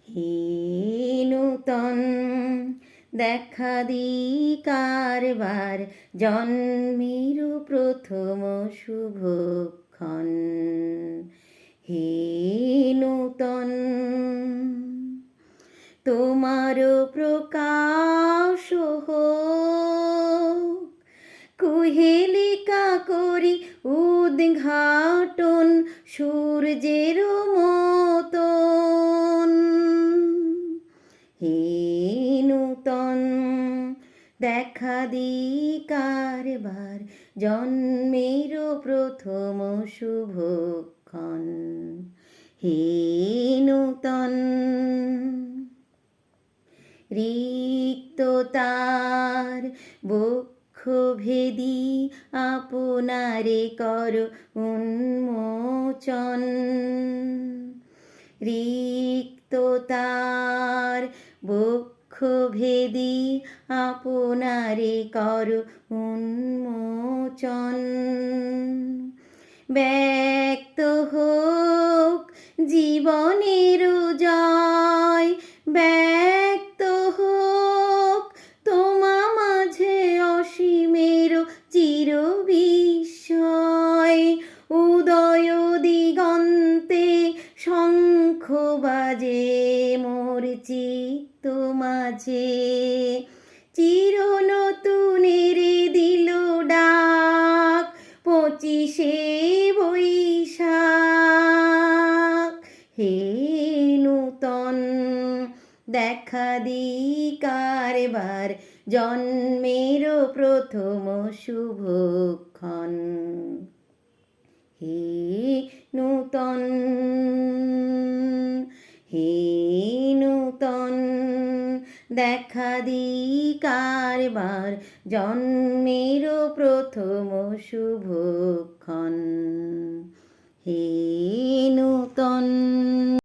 হে নূতন দেখা দি কারবার, জন্মের প্রথম শুভক্ষণ। হে নূতন তোমার প্রকাশ হোক, কুহেলিকা করি উদ্ঘাটন সূর্যের মতন। হে নূতন দেখা দি কারবার, জন্মের প্রথম শুভক্ষণ। হে নূতন রিক্ততার বক্ষ ভেদি আপনারে কর উন্মোচন। রিক্ততার বক্ষ ভেদি আপনারে কর উন্মোচন। ব্যক্ত হোক জীবনের জয়, ব্যক্ত হোক তোমা মাঝে অসীমের চির বিস্ময়। উদয় দিগন্তে শঙ্খ বাজে মোর চিত্ত মাঝে, চির নতুনের দিল ডাক 25শে বৈশাখ। হে নূতন দেখা দি কারবার, জন্মের প্রথম শুভক্ষণ। হে নূতন, হে নূতন দেখা দি কারবার, জন্মের প্রথম শুভক্ষণ। হে নূতন।